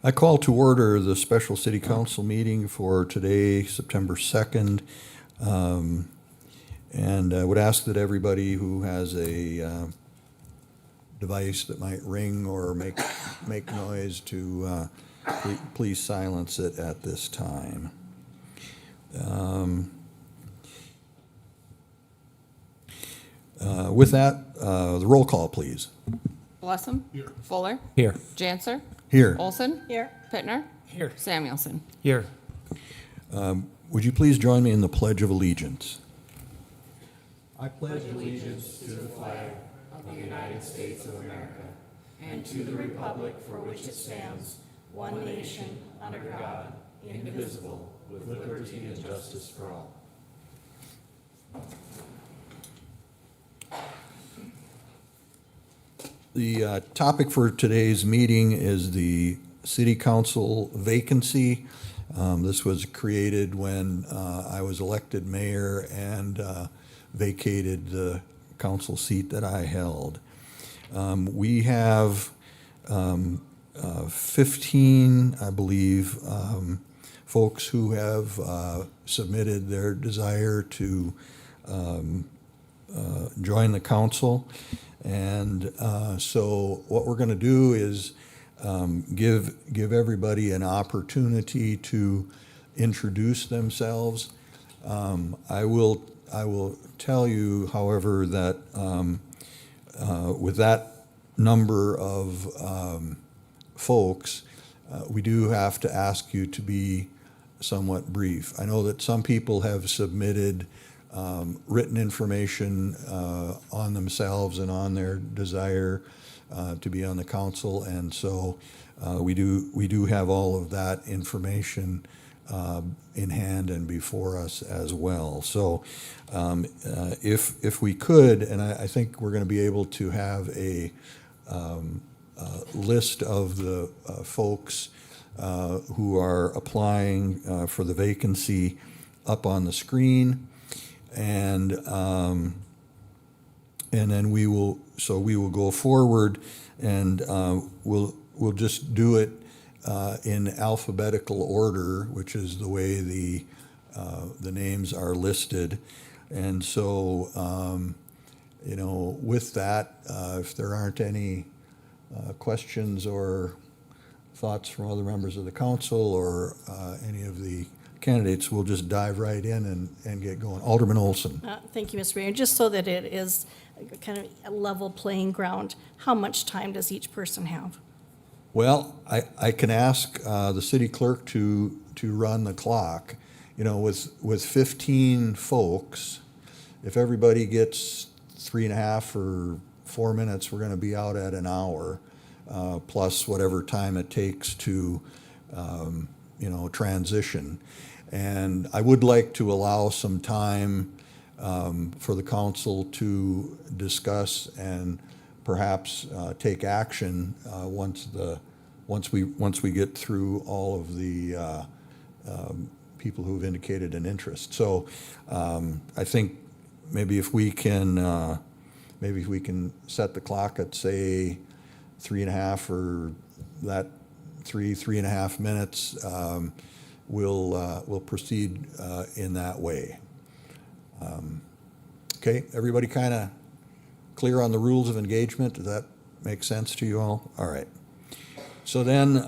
I call to order the special city council meeting for today, September 2nd. And I would ask that everybody who has a device that might ring or make noise to please silence it at this time. With that, the roll call, please. Blessum. Here. Fuller. Here. Janser. Here. Olson. Here. Pittner. Here. Samuelson. Here. Would you please join me in the Pledge of Allegiance? I pledge allegiance to the flag of the United States of America and to the republic for which it stands, one nation, under God, indivisible, with liberty and justice for all. The topic for today's meeting is the city council vacancy. This was created when I was elected mayor and vacated the council seat that I held. We have 15, I believe, folks who have submitted their desire to join the council. And so what we're going to do is give everybody an opportunity to introduce themselves. I will tell you, however, that with that number of folks, we do have to ask you to be somewhat brief. I know that some people have submitted written information on themselves and on their desire to be on the council, and so we do have all of that information in hand and before us as well. So if we could, and I think we're going to be able to have a list of the folks who are applying for the vacancy up on the screen. And then we will go forward, and we'll just do it in alphabetical order, which is the way the names are listed. And so with that, if there aren't any questions or thoughts from other members of the council or any of the candidates, we'll just dive right in and get going. Alderman Olson. Thank you, Mr. Mayor. Just so that it is kind of a level playing ground, how much time does each person have? Well, I can ask the city clerk to run the clock. With 15 folks, if everybody gets 3.5 or 4 minutes, we're going to be out at an hour, plus whatever time it takes to transition. And I would like to allow some time for the council to discuss and perhaps take action once we get through all of the people who've indicated an interest. So I think maybe if we can set the clock at, say, 3.5 or that 3.5 minutes, we'll proceed in that way. Okay, everybody kind of clear on the rules of engagement? Does that make sense to you all? All right. So then,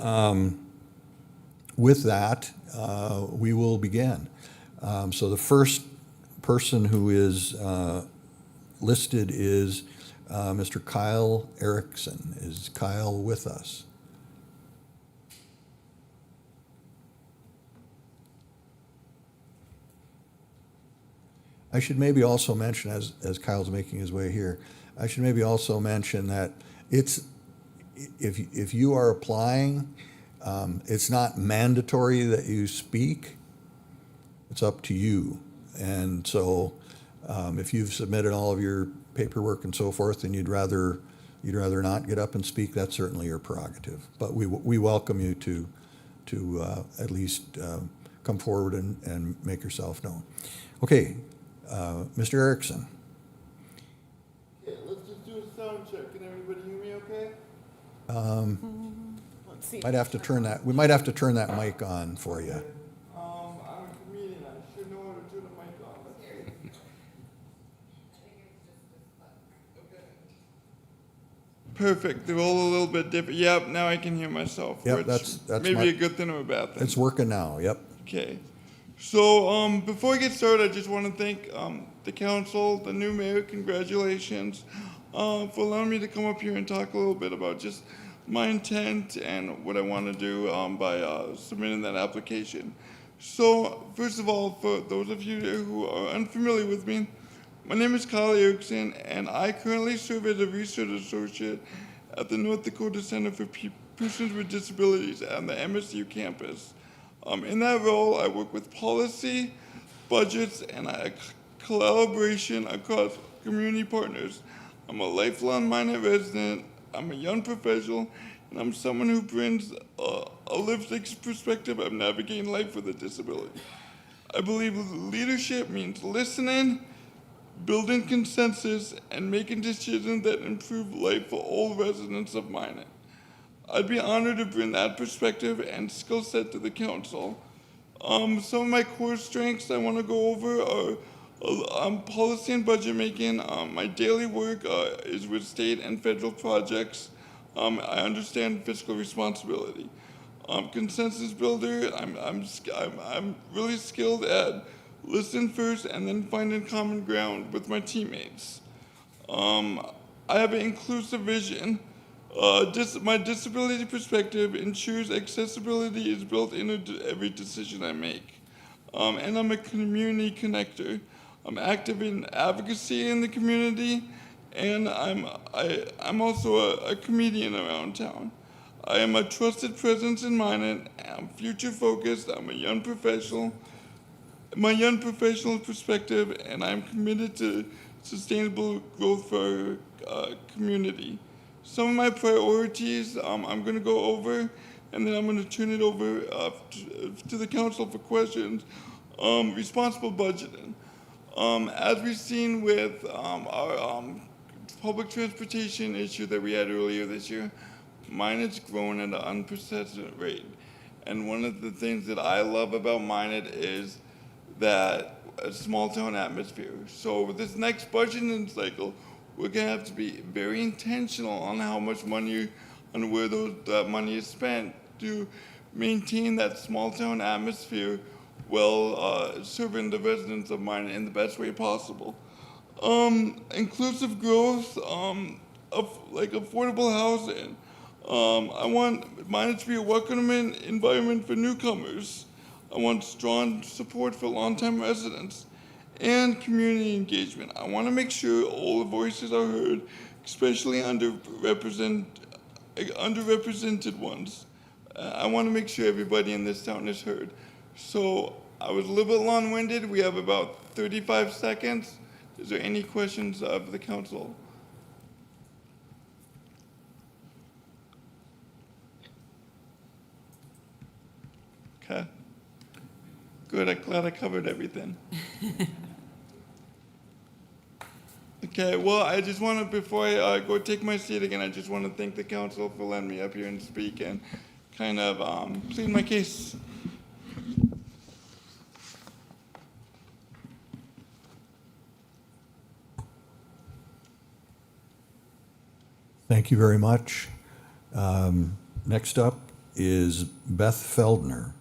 with that, we will begin. So the first person who is listed is Mr. Kyle Erickson. Is Kyle with us? I should maybe also mention, as Kyle's making his way here, I should maybe also mention that if you are applying, it's not mandatory that you speak. It's up to you. And so if you've submitted all of your paperwork and so forth, and you'd rather not get up and speak, that's certainly your prerogative. But we welcome you to at least come forward and make yourself known. Okay. Mr. Erickson. Yeah, let's just do a sound check. Can everybody hear me okay? see. Might have to turn that, we might have to turn that mic on for you. I'm a comedian. I should know how to turn the mic on. Perfect. They're all a little bit different. Yep, now I can hear myself. Yep, which that's maybe my- a good thing or a bad thing. It's working now, yep. Okay. So before I get started, I just want to thank the council, the new mayor, congratulations, for allowing me to come up here and talk a little bit about just my intent and what I want to do by submitting that application. So first of all, for those of you who are unfamiliar with me, my name is Kyle Erickson, and I currently serve as a research associate at the North Dakota Center for Persons with Disabilities on the MSU campus. In that role, I work with policy, budgets, and collaboration across community partners. I'm a lifelong Minot resident, I'm a young professional, and I'm someone who brings a lived perspective of navigating life with a disability. I believe leadership means listening, building consensus, and making decisions that improve life for all residents of Minot. I'd be honored to bring that perspective and skill set to the council. Some of my core strengths I want to go over are policy and budget making. My daily work is with state and federal projects. I understand fiscal responsibility. Consensus builder. I'm really skilled at listening first and then finding common ground with my teammates. I have an inclusive vision. My disability perspective ensures accessibility is built into every decision I make. And I'm a community connector. I'm active in advocacy in the community, and I'm also a comedian around town. I am a trusted presence in Minot. I'm future focused. I'm a young professional. My young professional perspective, and I'm committed to sustainable growth for our community. Some of my priorities I'm going to go over, and then I'm going to turn it over to the council for questions. Responsible budgeting. As we've seen with our public transportation issue that we had earlier this year, Minot's grown at an unprecedented rate. And one of the things that I love about Minot is that small town atmosphere. So this next budgeting cycle, we're going to have to be very intentional on how much money and where that money is spent to maintain that small town atmosphere while serving the residents of Minot in the best way possible. Inclusive growth, like affordable housing. I want Minot to be a welcoming environment for newcomers. I want strong support for longtime residents. And community engagement. I want to make sure all the voices are heard, especially underrepresented ones. I want to make sure everybody in this town is heard. So I was a little bit long-winded. We have about 35 seconds. Is there any questions of the council? Okay. Good, I'm glad I covered everything. Okay, well, I just want to, before I go take my seat again, I just want to thank the council for letting me up here and speak and kind of plead my case. Thank you very much. Next up is Beth Feldner.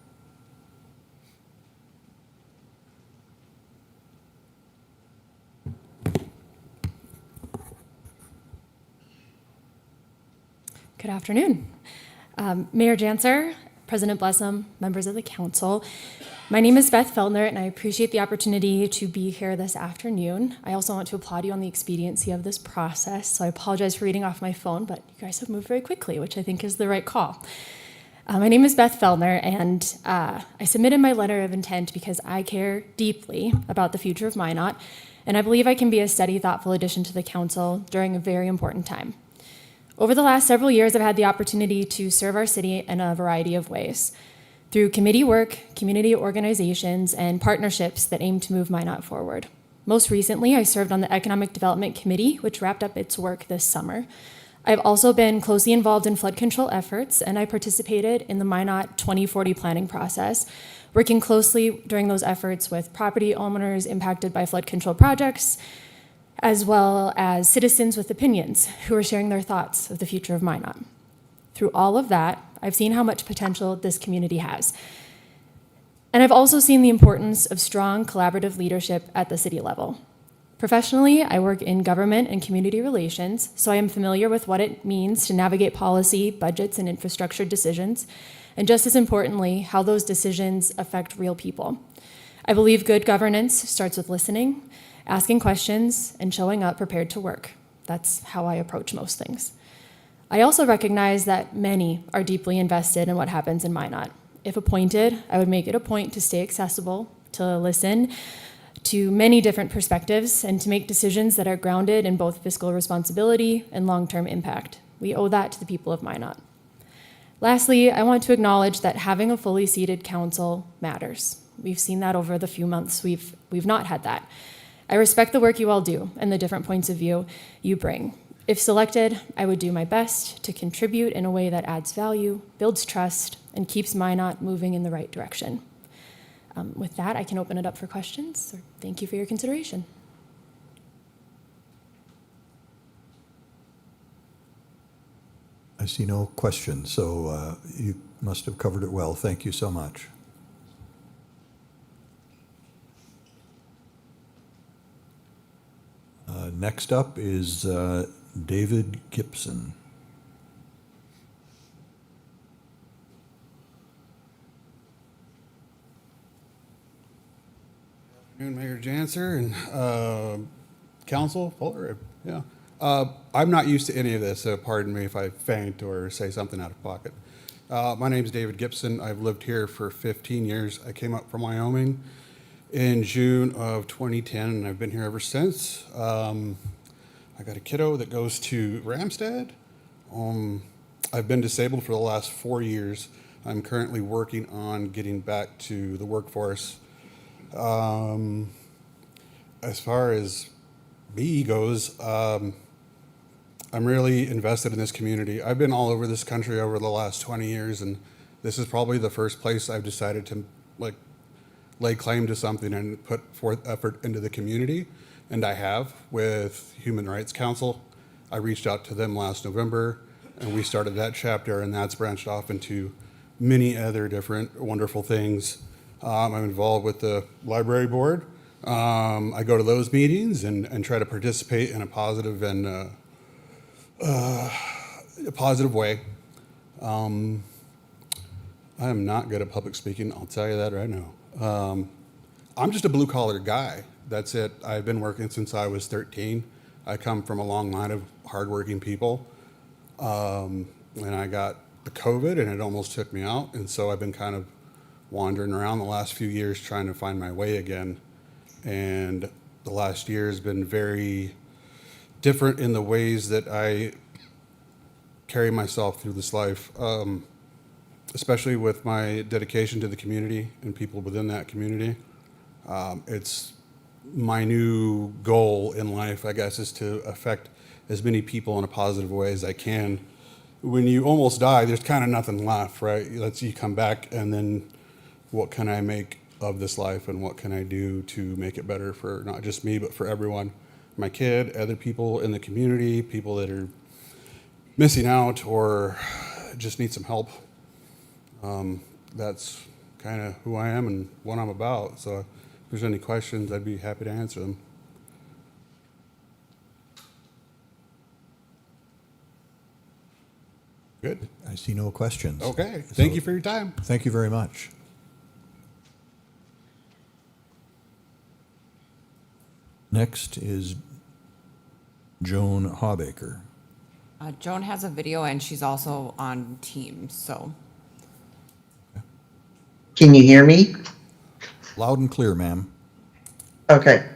Good afternoon. Mayor Janser, President Blessum, members of the council. My name is Beth Feldner, and I appreciate the opportunity to be here this afternoon. I also want to applaud you on the expediency of this process, so I apologize for reading off my phone, but you guys have moved very quickly, which I think is the right call. My name is Beth Feldner, and I submitted my letter of intent because I care deeply about the future of Minot, and I believe I can be a steady, thoughtful addition to the council during a very important time. Over the last several years, I've had the opportunity to serve our city in a variety of ways, through committee work, community organizations, and partnerships that aim to move Minot forward. Most recently, I served on the Economic Development Committee, which wrapped up its work this summer. I've also been closely involved in flood control efforts, and I participated in the Minot 2040 planning process, working closely during those efforts with property owners impacted by flood control projects, as well as citizens with opinions who are sharing their thoughts of the future of Minot. Through all of that, I've seen how much potential this community has. And I've also seen the importance of strong collaborative leadership at the city level. Professionally, I work in government and community relations, so I am familiar with what it means to navigate policy, budgets, and infrastructure decisions, and just as importantly, how those decisions affect real people. I believe good governance starts with listening, asking questions, and showing up prepared to work. That's how I approach most things. I also recognize that many are deeply invested in what happens in Minot. If appointed, I would make it a point to stay accessible, to listen to many different perspectives, and to make decisions that are grounded in both fiscal responsibility and long-term impact. We owe that to the people of Minot. Lastly, I want to acknowledge that having a fully seated council matters. We've seen that over the few months we've not had that. I respect the work you all do and the different points of view you bring. If selected, I would do my best to contribute in a way that adds value, builds trust, and keeps Minot moving in the right direction. With that, I can open it up for questions. Thank you for your consideration. I see no questions, so you must have covered it well. Thank you so much. Next up is David Gibson. Mayor Janser and council, Fuller, yeah. I'm not used to any of this, so pardon me if I faint or say something out of pocket. My name is David Gibson. I've lived here for 15 years. I came up from Wyoming in June of 2010, and I've been here ever since. I got a kiddo that goes to Ramstead. I've been disabled for the last 4 years. I'm currently working on getting back to the workforce. As far as me goes, I'm really invested in this community. I've been all over this country over the last 20 years, and this is probably the first place I've decided to lay claim to something and put forth effort into the community. And I have with Human Rights Council. I reached out to them last November, and we started that chapter, and that's branched off into many other different wonderful things. I'm involved with the library board. I go to those meetings and try to participate in a positive and a positive way. I am not good at public speaking, I'll tell you that right now. I'm just a blue collar guy. That's it. I've been working since I was 13. I come from a long line of hardworking people. And I got the COVID and it almost took me out. And so I've been kind of wandering around the last few years trying to find my way again. And the last year has been very different in the ways that I carry myself through this life, especially with my dedication to the community and people within that community. It's my new goal in life, I guess, is to affect as many people in a positive way as I can. When you almost die, there's kind of nothing left, right? You come back and then what can I make of this life and what can I do to make it better for not just me, but for everyone, my kid, other people in the community, people that are missing out or just need some help. That's kind of who I am and what I'm about. So if there's any questions, I'd be happy to answer them. Good. I see no questions. Okay. Thank you for your time. Thank you very much. Next is Joan Hawbaker. Joan has a video and she's also on Teams, so. Can you hear me? Loud and clear, ma'am. Okay.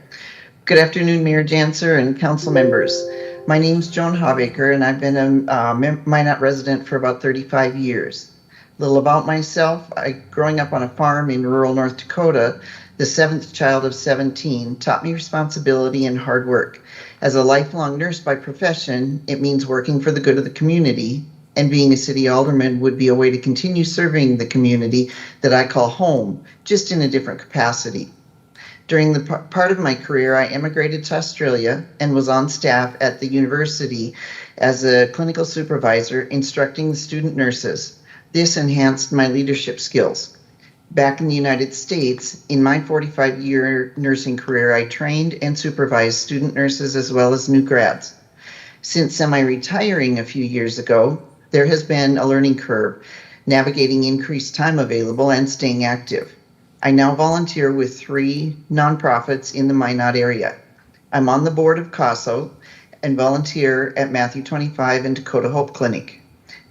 Good afternoon, Mayor Janser and council members. My name's Joan Hawbaker, and I've been a Minot resident for about 35 years. A little about myself. Growing up on a farm in rural North Dakota, the seventh child of 17, taught me responsibility and hard work. As a lifelong nurse by profession, it means working for the good of the community, and being a city alderman would be a way to continue serving the community that I call home, just in a different capacity. During the part of my career, I emigrated to Australia and was on staff at the university as a clinical supervisor instructing the student nurses. This enhanced my leadership skills. Back in the United States, in my 45-year nursing career, I trained and supervised student nurses as well as new grads. Since semi-retiring a few years ago, there has been a learning curve, navigating increased time available and staying active. I now volunteer with 3 nonprofits in the Minot area. I'm on the board of CASO and volunteer at Matthew 25 and Dakota Hope Clinic.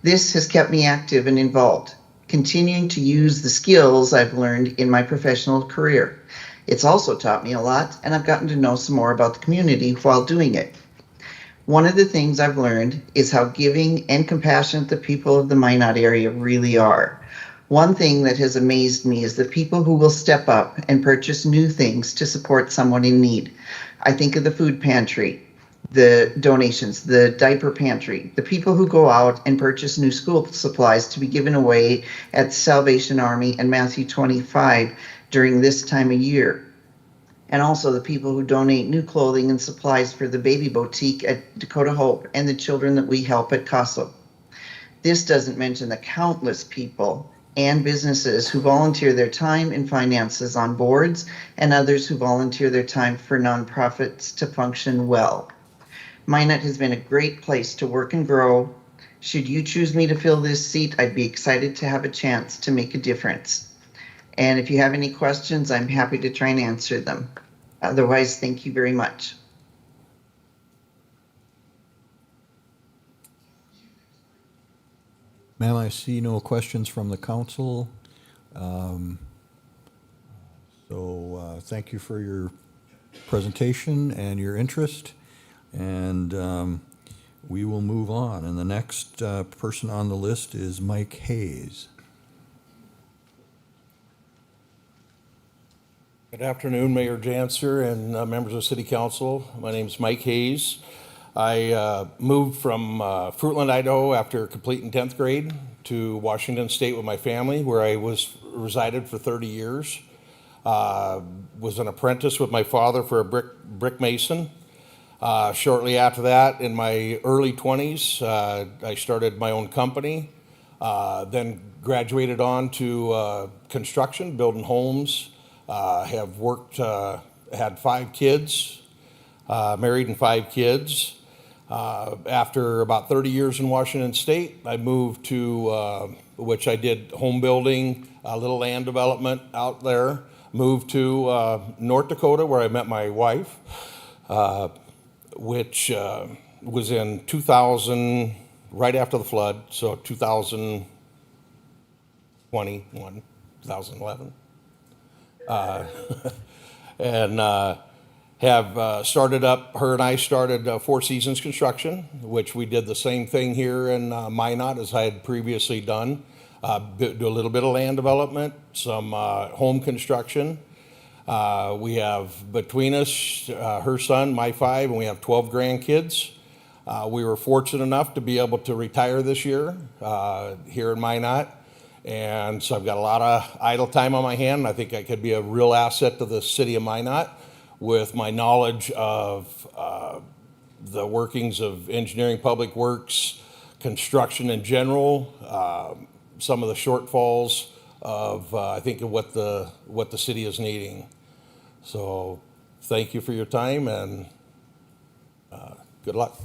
This has kept me active and involved, continuing to use the skills I've learned in my professional career. It's also taught me a lot, and I've gotten to know some more about the community while doing it. One of the things I've learned is how giving and compassionate the people of the Minot area really are. One thing that has amazed me is the people who will step up and purchase new things to support someone in need. I think of the food pantry, the donations, the diaper pantry, the people who go out and purchase new school supplies to be given away at Salvation Army and Matthew 25 during this time of year. And also the people who donate new clothing and supplies for the baby boutique at Dakota Hope and the children that we help at CASO. This doesn't mention the countless people and businesses who volunteer their time and finances on boards, and others who volunteer their time for nonprofits to function well. Minot has been a great place to work and grow. Should you choose me to fill this seat, I'd be excited to have a chance to make a difference. And if you have any questions, I'm happy to try and answer them. Otherwise, thank you very much. Ma'am, I see no questions from the council. Thank you for your presentation and your interest. And we will move on. And the next person on the list is Mike Hayes. Good afternoon, Mayor Janser and members of City Council. My name is Mike Hayes. I moved from Fruitland, Idaho after completing 10th grade to Washington State with my family, where I resided for 30 years. Was an apprentice with my father for a brick mason. Shortly after that, in my early 20s, I started my own company, then graduated on to construction, building homes. Have worked, had 5 kids, married and 5 kids. After about 30 years in Washington State, I moved to, which I did home building, a little land development out there. Moved to North Dakota, where I met my wife, which was in 2000, right after the flood, so 2021, 2011. And have started up, her and I started Four Seasons Construction, which we did the same thing here in Minot as I had previously done. Do a little bit of land development, some home construction. We have between us, her son, my 5, and we have 12 grandkids. We were fortunate enough to be able to retire this year here in Minot. And so I've got a lot of idle time on my hand. I think I could be a real asset to the city of Minot with my knowledge of the workings of engineering, public works, construction in general, some of the shortfalls of, I think, of what the city is needing. So thank you for your time and good luck.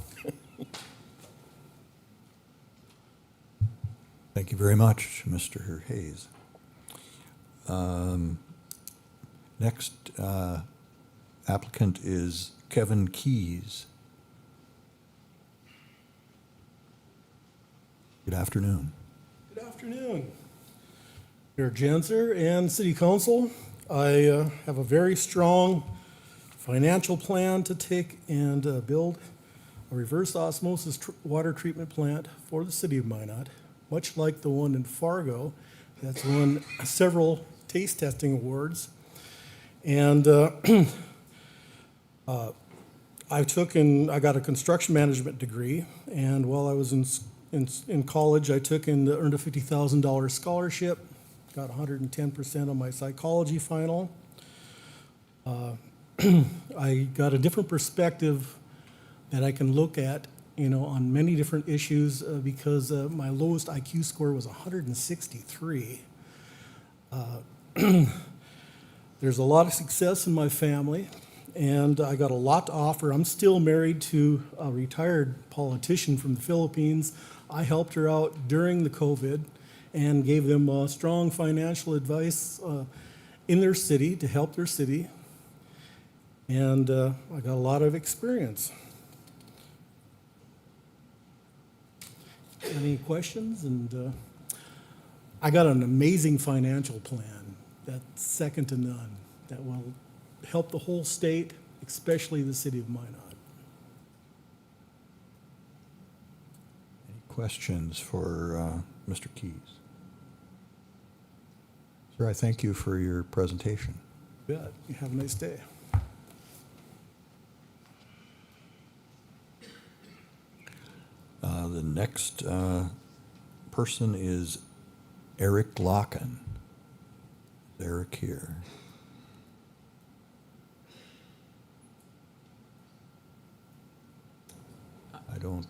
Thank you very much, Mr. Hayes. Next applicant is Kevin Keys. Good afternoon. Good afternoon, Mayor Janser and City Council. I have a very strong financial plan to take and build a reverse osmosis water treatment plant for the city of Minot, much like the one in Fargo that's won several taste testing awards. And I got a construction management degree, and while I was in college, I took and earned a $50,000 scholarship, got 110% on my psychology final. I got a different perspective that I can look at, on many different issues because my lowest IQ score was 163. There's a lot of success in my family, and I got a lot to offer. I'm still married to a retired politician from the Philippines. I helped her out during the COVID and gave them strong financial advice in their city to help their city. And I got a lot of experience. Any questions? And I got an amazing financial plan that's second to none that will help the whole state, especially the city of Minot. Any questions for Mr. Keys? Sir, I thank you for your presentation. You bet. You have a nice day. The next person is Eric Locken. Is Eric here? I don't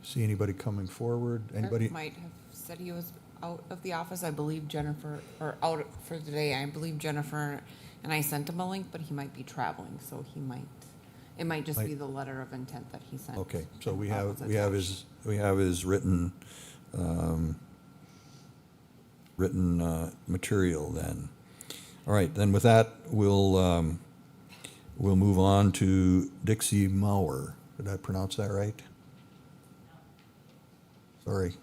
see anybody coming forward. Anybody? Eric might have said he was out of the office. I believe Jennifer, or out for today. I believe Jennifer and I sent him a link, but he might be traveling, so it might just be the letter of intent that he sent. Okay, so we That have was his written material then. All right, then with that, we'll move on to Dixie Mauer. Did I pronounce that right? Sorry.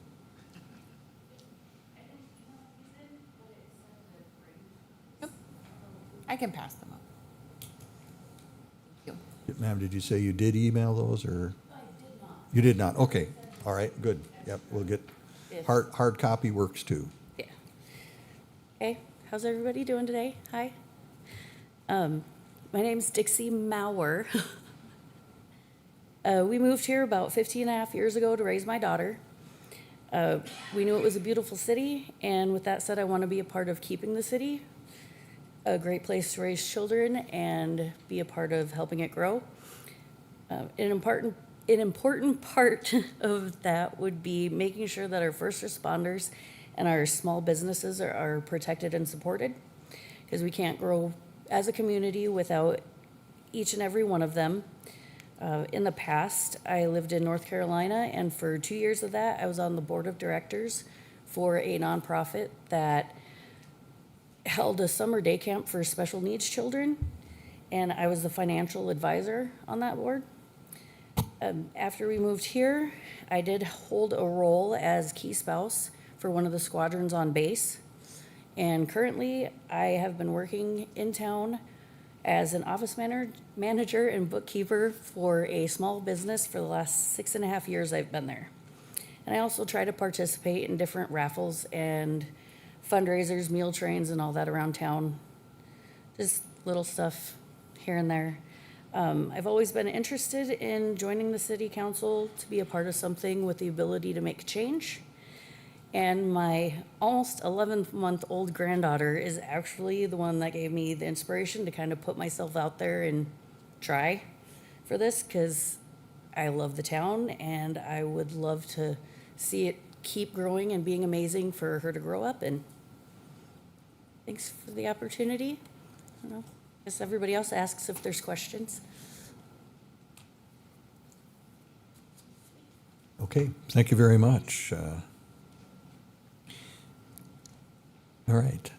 Yep. I can pass them up. Thank you. Ma'am, did you say you did email those, or? I did not. You did not, okay. All right, good. Yep, we'll get, hard copy works too. Yeah. Hey, how's everybody doing today? Hi. My name's Dixie Mauer. We moved here about 15 and a half years ago to raise my daughter. We knew it was a beautiful city, and with that said, I want to be a part of keeping the city a great place to raise children and be a part of helping it grow. An important part of that would be making sure that our first responders and our small businesses are protected and supported, because we can't grow as a community without each and every one of them. In the past, I lived in North Carolina, and for 2 years of that, I was on the board of directors for a nonprofit that held a summer day camp for special needs children, and I was the financial advisor on that board. After we moved here, I did hold a role as key spouse for one of the squadrons on base, and currently I have been working in town as an office manager and bookkeeper for a small business for the last 6.5 years I've been there. And I also try to participate in different raffles and fundraisers, meal trains, and all that around town. Just little stuff here and there. I've always been interested in joining the city council to be a part of something with the ability to make change. And my almost 11-month-old granddaughter is actually the one that gave me the inspiration to kind of put myself out there and try for this, because I love the town and I would love to see it keep growing and being amazing for her to grow up. And thanks for the opportunity. I don't know. I guess everybody else asks if there's questions. Okay, thank you very much. All right,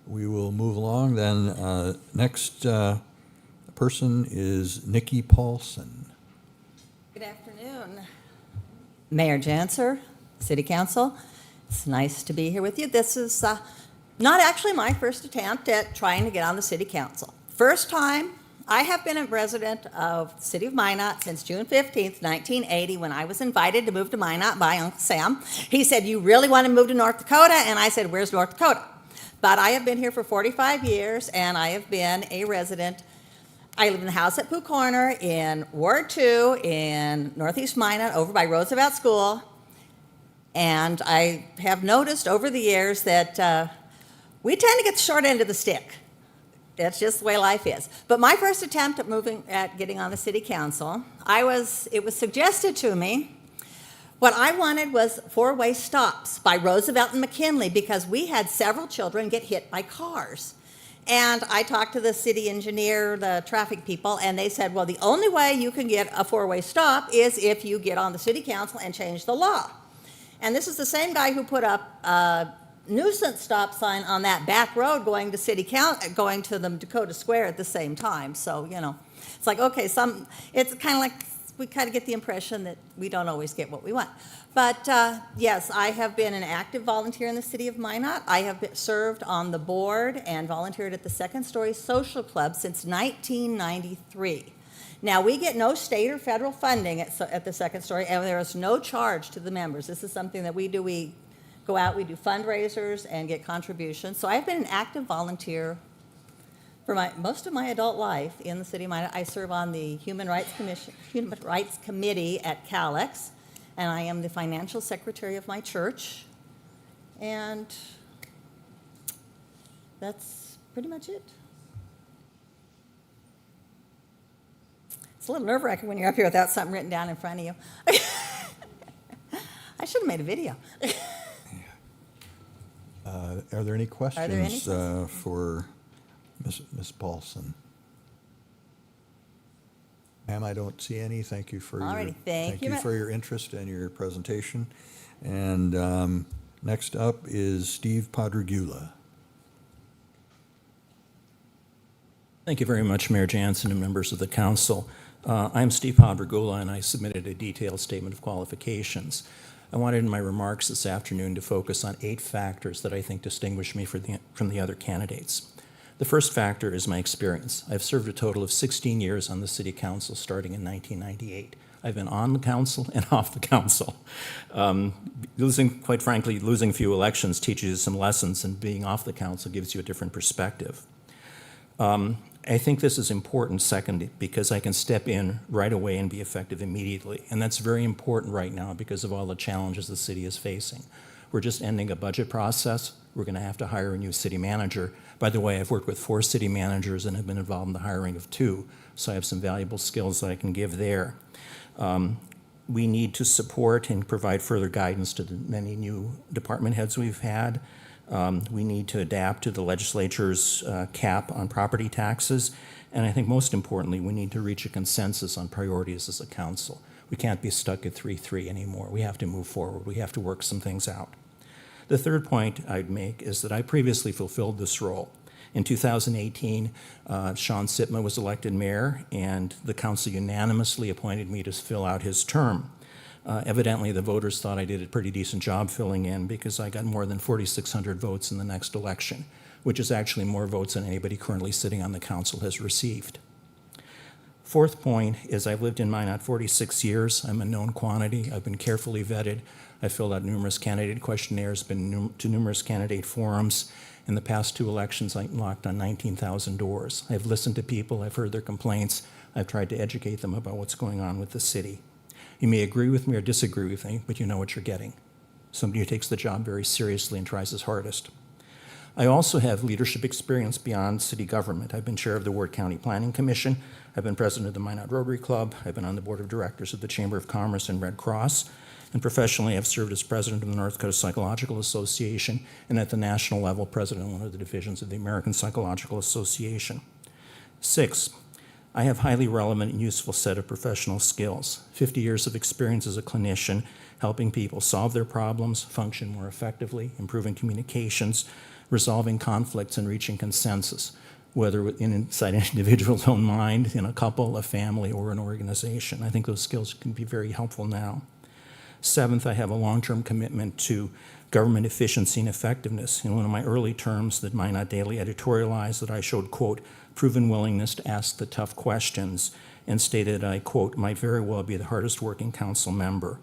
we will move along then. Next person is Nikki Paulson. Good afternoon. Mayor Janser, City Council. It's nice to be here with you. This is not actually my first attempt at trying to get on the City Council. First time, I have been a resident of the City of Minot since June 15th, 1980, when I was invited to move to Minot by Uncle Sam. He said, "You really want to move to North Dakota?" And I said, "Where's North Dakota?" But I have been here for 45 years, and I have been a resident. I live in the house at Pooh Corner in Ward 2 in Northeast Minot, over by Roosevelt School. And I have noticed over the years that we tend to get the short end of the stick. That's just the way life is. But my first attempt at getting on the city council, it was suggested to me. What I wanted was four-way stops by Roosevelt and McKinley, because we had several children get hit by cars. And I talked to the city engineer, the traffic people, and they said, well, the only way you can get a four-way stop is if you get on the city council and change the law. And this is the same guy who put up a nuisance stop sign on that back road going to going to the Dakota Square at the same time. So, it's like, okay, it's kind of like, we kind of get the impression that we don't always get what we want. But yes, I have been an active volunteer in the city of Minot. I have served on the board and volunteered at the Second Story Social Club since 1993. Now, we get no state or federal funding at the Second Story, and there is no charge to the members. This is something that we do. We go out, we do fundraisers and get contributions. So I've been an active volunteer for most of my adult life in the city of Minot. I serve on the Human Rights Committee at Calex, and I am the financial secretary of my church. And that's pretty much it. It's a little nerve-wracking when you're up here without something written down in front of you. I should have made a video. Are there any questions any for Ms. Paulson? Ma'am, I don't see any. Thank you for Thank you for your interest and your presentation. And next up is Steve Padragula. Thank you very much, Mayor Jansen and members of the council. I'm Steve Padragula, and I submitted a detailed statement of qualifications. I wanted in my remarks this afternoon to focus on 8 factors that I think distinguish me from the other candidates. The first factor is my experience. I've served a total of 16 years on the city council starting in 1998. I've been on the council and off the council. Quite frankly, losing a few elections teaches you some lessons, and being off the council gives you a different perspective. I think this is important, second, because I can step in right away and be effective immediately. And that's very important right now because of all the challenges the city is facing. We're just ending a budget process. We're going to have to hire a new city manager. By the way, I've worked with 4 city managers and have been involved in the hiring of 2, so I have some valuable skills that I can give there. We need to support and provide further guidance to the many new department heads we've had. We need to adapt to the legislature's cap on property taxes. And I think most importantly, we need to reach a consensus on priorities as a council. We can't be stuck at 3-3 anymore. We have to move forward. We have to work some things out. The third point I'd make is that I previously fulfilled this role. In 2018, Sean Sitma was elected mayor, and the council unanimously appointed me to fill out his term. Evidently, the voters thought I did a pretty decent job filling in because I got more than 4,600 votes in the next election, which is actually more votes than anybody currently sitting on the council has received. Fourth point is I've lived in Minot 46 years. I'm a known quantity. I've been carefully vetted. I've filled out numerous candidate questionnaires, been to numerous candidate forums. In the past 2 elections, I knocked on 19,000 doors. I've listened to people. I've heard their complaints. I've tried to educate them about what's going on with the city. You may agree with me or disagree with me, but you know what you're getting. Somebody who takes the job very seriously and tries his hardest. I also have leadership experience beyond city government. I've been chair of the Ward County Planning Commission. I've been president of the Minot Rotary Club. I've been on the board of directors of the Chamber of Commerce and Red Cross. And professionally, I've served as president of the North Dakota Psychological Association, and at the national level, president of one of the divisions of the American Psychological Association. 6, I have highly relevant and useful set of professional skills, 50 years of experience as a clinician, helping people solve their problems, function more effectively, improving communications, resolving conflicts, and reaching consensus, whether inside an individual's own mind, in a couple, a family, or an organization. I think those skills can be very helpful now. 7th, I have a long-term commitment to government efficiency and effectiveness. In one of my early terms, the Minot Daily editorialized that I showed, quote, proven willingness to ask the tough questions, and stated I, quote, might very well be the hardest working council member.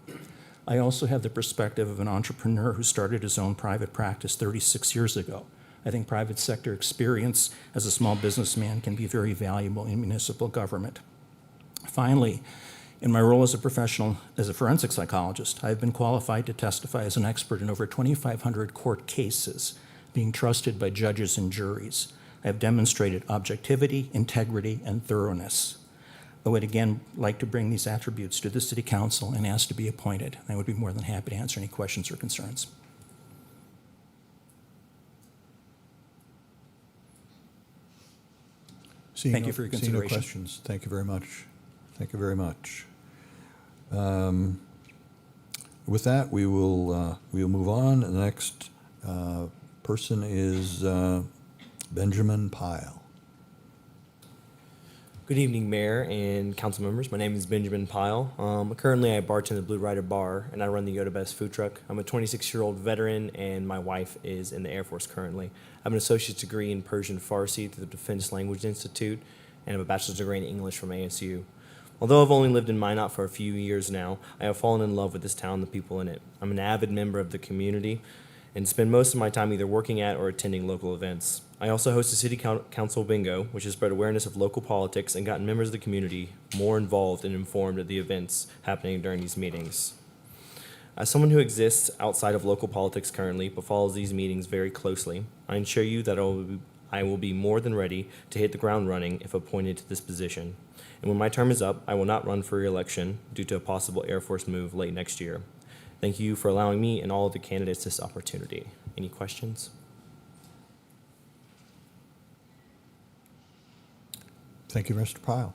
I also have the perspective of an entrepreneur who started his own private practice 36 years ago. I think private sector experience as a small businessman can be very valuable in municipal government. Finally, in my role as a professional, as a forensic psychologist, I've been qualified to testify as an expert in over 2,500 court cases, being trusted by judges and juries. I have demonstrated objectivity, integrity, and thoroughness. I would again like to bring these attributes to the City Council and ask to be appointed. I would be more than happy to answer any questions or concerns. Thank you for your Seeing no consideration. questions. Thank you very much. Thank you very much. With that, we'll move on. The next person is Benjamin Pyle. Good evening, Mayor and council members. My name is Benjamin Pyle. Currently, I bartend at the Blue Rider Bar, and I run the Yoda Best food truck. I'm a 26-year-old veteran, and my wife is in the Air Force currently. I have an associate's degree in Persian Farsi through the Defense Language Institute, and I have a bachelor's degree in English from ASU. Although I've only lived in Minot for a few years now, I have fallen in love with this town and the people in it. I'm an avid member of the community and spend most of my time either working at or attending local events. I also host a city council bingo, which has spread awareness of local politics and gotten members of the community more involved and informed of the events happening during these meetings. As someone who exists outside of local politics currently, but follows these meetings very closely, I assure you that I will be more than ready to hit the ground running if appointed to this position. And when my term is up, I will not run for re-election due to a possible Air Force move late next year. Thank you for allowing me and all of the candidates this opportunity. Any questions? Thank you, Mr. Pyle.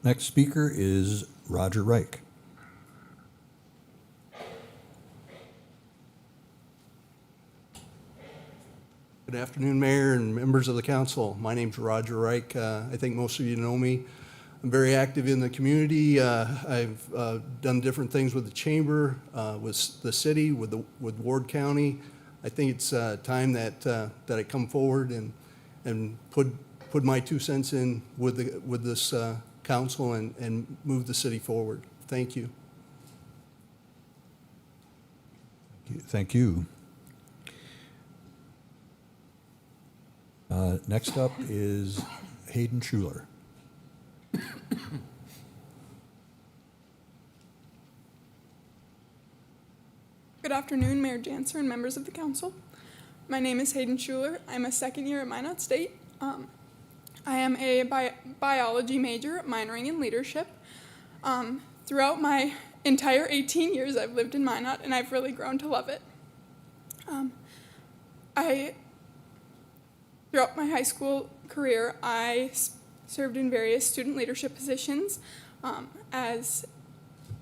Next speaker is Roger Reich. Good afternoon, Mayor and members of the council. My name's Roger Reich. I think most of you know me. I'm very active in the community. I've done different things with the chamber, with the city, with Ward County. I think it's time that I come forward and put my 2 cents in with this council and move the city forward. Thank you. Thank you. Next up is Hayden Schuler. Good afternoon, Mayor Janser and members of the council. My name is Hayden Schuler. I'm a second year at Minot State. I am a biology major, minoring in leadership. Throughout my entire 18 years, I've lived in Minot, and I've really grown to love it. Throughout my high school career, I served in various student leadership positions as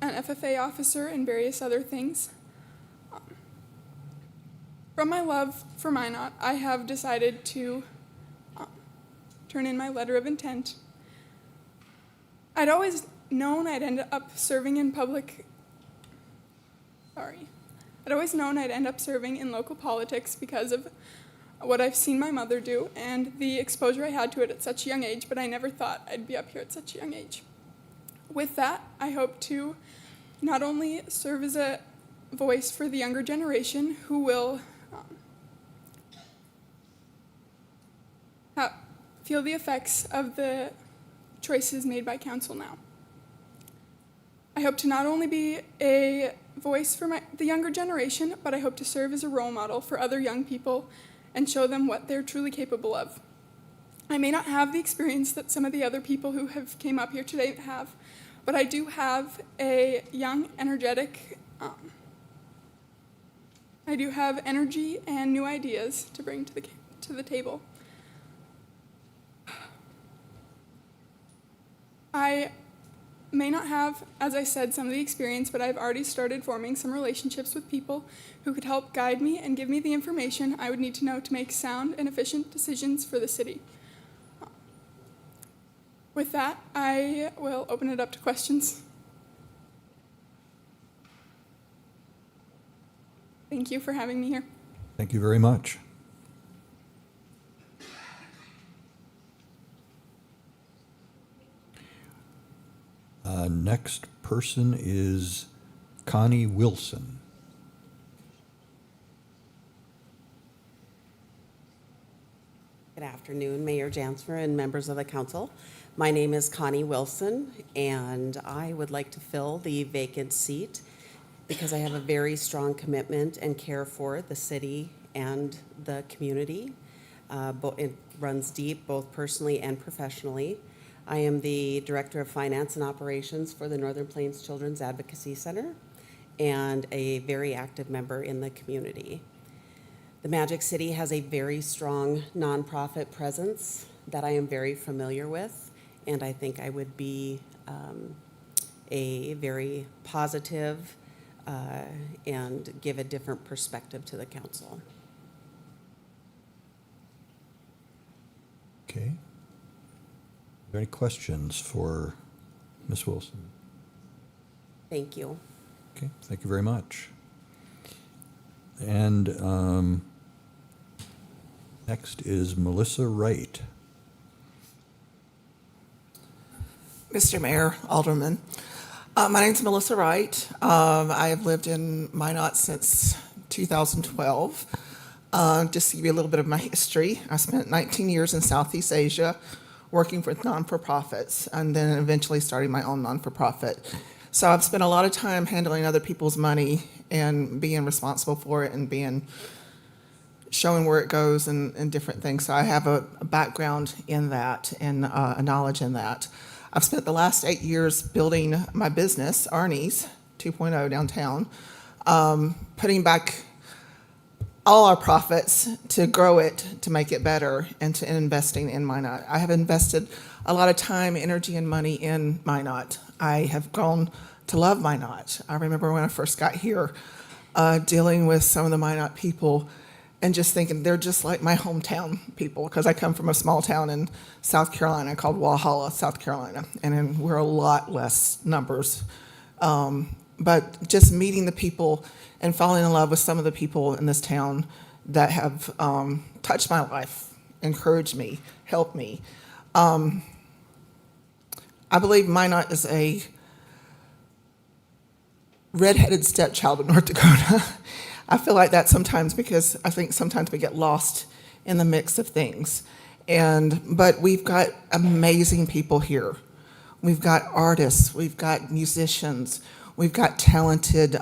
an FFA officer and various other things. From my love for Minot, I have decided to turn in my letter of intent. I'd always known I'd end up serving in local politics because of what I've seen my mother do and the exposure I had to it at such a young age, but I never thought I'd be up here at such a young age. With that, I hope to not only serve as a voice for the younger generation who will feel the effects of the choices made by council now. I hope to not only be a voice for the younger generation, but I hope to serve as a role model for other young people and show them what they're truly capable of. I may not have the experience that some of the other people who have came up here today have, but I do have a young, energetic, I do have energy and new ideas to bring to the table. I may not have, as I said, some of the experience, but I've already started forming some relationships with people who could help guide me and give me the information I would need to know to make sound and efficient decisions for the city. With that, I will open it up to questions. Thank you for having me here. Thank you very much. Next person is Connie Wilson. Good afternoon, Mayor Jansfer and members of the council. My name is Connie Wilson, and I would like to fill the vacant seat because I have a very strong commitment and care for the city and the community. It runs deep, both personally and professionally. I am the Director of Finance and Operations for the Northern Plains Children's Advocacy Center and a very active member in the community. The Magic City has a very strong nonprofit presence that I am very familiar with, and I think I would be a very positive and give a different perspective to the council. Okay. Are there any questions for Ms. Wilson? Thank you. Okay, thank you very much. And next is Melissa Wright. Mr. Mayor, Alderman. My name's Melissa Wright. I have lived in Minot since 2012. Just to give you a little bit of my history, I spent 19 years in Southeast Asia working with non-for-profits and then eventually starting my own non-for-profit. So I've spent a lot of time handling other people's money and being responsible for it and showing where it goes and different things. So I have a background in that and a knowledge in that. I've spent the last 8 years building my business, Arnie's 2.0 downtown, putting back all our profits to grow it, to make it better, and to investing in Minot. I have invested a lot of time, energy, and money in Minot. I have grown to love Minot. I remember when I first got here, dealing with some of the Minot people and just thinking they're just like my hometown people, because I come from a small town in South Carolina called Walhalla, South Carolina, and we're a lot less numbers. But just meeting the people and falling in love with some of the people in this town that have touched my life, encouraged me, helped me. I believe Minot is a redheaded stepchild of North Dakota. I feel like that sometimes because I think sometimes we get lost in the mix of things. But we've got amazing people here. We've got artists, we've got musicians, we've got talented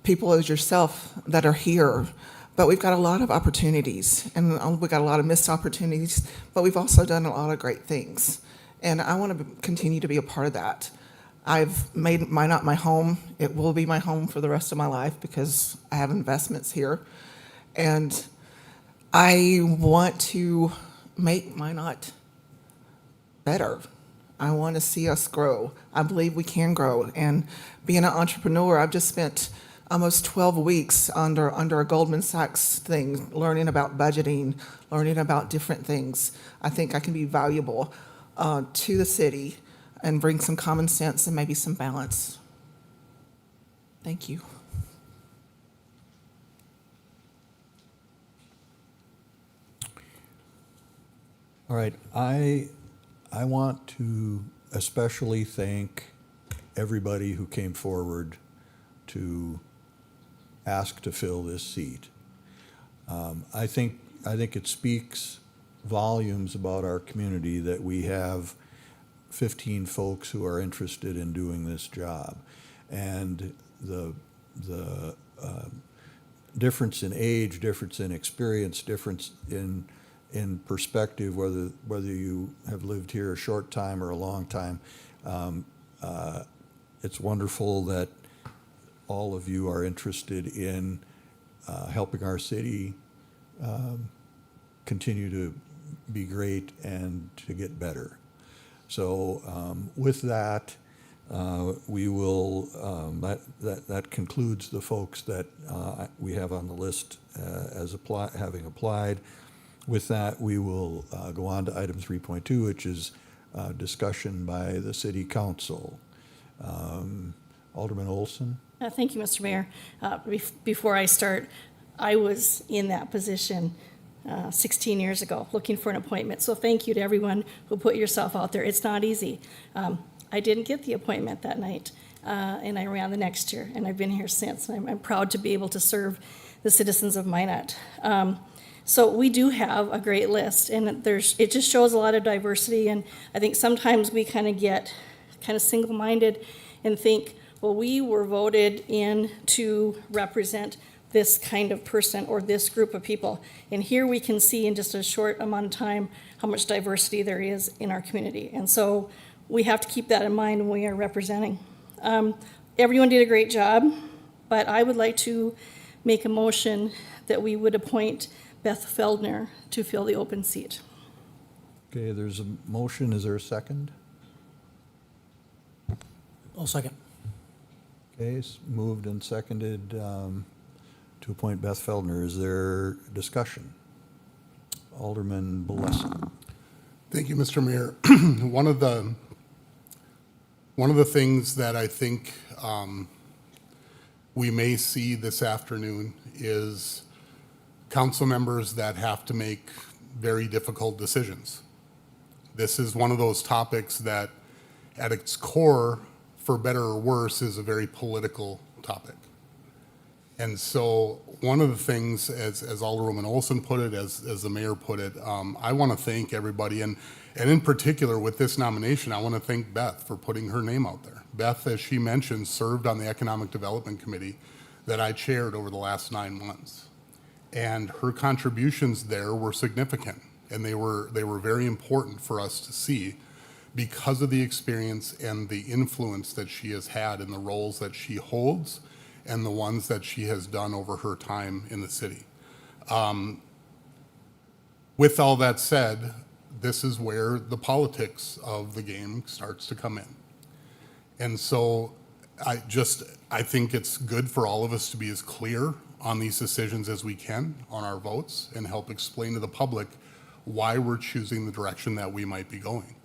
people as yourself that are here. But we've got a lot of opportunities, and we've got a lot of missed opportunities, but we've also done a lot of great things. And I want to continue to be a part of that. I've made Minot my home. It will be my home for the rest of my life because I have investments here. And I want to make Minot better. I want to see us grow. I believe we can grow. And being an entrepreneur, I've just spent almost 12 weeks under a Goldman Sachs thing, learning about budgeting, learning about different things. I think I can be valuable to the city and bring some common sense and maybe some balance. Thank you. All right, I want to especially thank everybody who came forward to ask to fill this seat. I think it speaks volumes about our community that we have 15 folks who are interested in doing this job. And the difference in age, difference in experience, difference in perspective, whether you have lived here a short time or a long time, it's wonderful that all of you are interested in helping our city continue to be great and to get better. So with that, we will, that concludes the folks that we have on the list having applied. With that, we will go on to item 3.2, which is discussion by the City Council. Alderman Olson. Thank you, Mr. Mayor. Before I start, I was in that position 16 years ago, looking for an appointment. So thank you to everyone who put yourself out there. It's not easy. I didn't get the appointment that night, and I ran the next year, and I've been here since. And I'm proud to be able to serve the citizens of Minot. So we do have a great list, and it just shows a lot of diversity, and I think sometimes we kind of get kind of single-minded and think, well, we were voted in to represent this kind of person or this group of people. And here we can see in just a short amount of time how much diversity there is in our community. And so we have to keep that in mind when we are representing. Everyone did a great job, but I would like to make a motion that we would appoint Beth Feldner to fill the open seat. Okay, there's a motion. Is there a second? I'll second. Okay, it's moved and seconded to appoint Beth Feldner. Is there discussion? Alderman Blesson. Thank you, Mr. Mayor. One of the things that I think we may see this afternoon is council members that have to make very difficult decisions. This is one of those topics that at its core, for better or worse, is a very political topic. And so one of the things, as Alderwoman Olson put it, as the mayor put it, I want to thank everybody, and in particular with this nomination, I want to thank Beth for putting her name out there. Beth, as she mentioned, served on the Economic Development Committee that I chaired over the last 9 months. And her contributions there were significant, and they were very important for us to see because of the experience and the influence that she has had in the roles that she holds and the ones that she has done over her time in the city. With all that said, this is where the politics of the game starts to come in. And so I think it's good for all of us to be as clear on these decisions as we can on our votes and help explain to the public why we're choosing the direction that we might be going.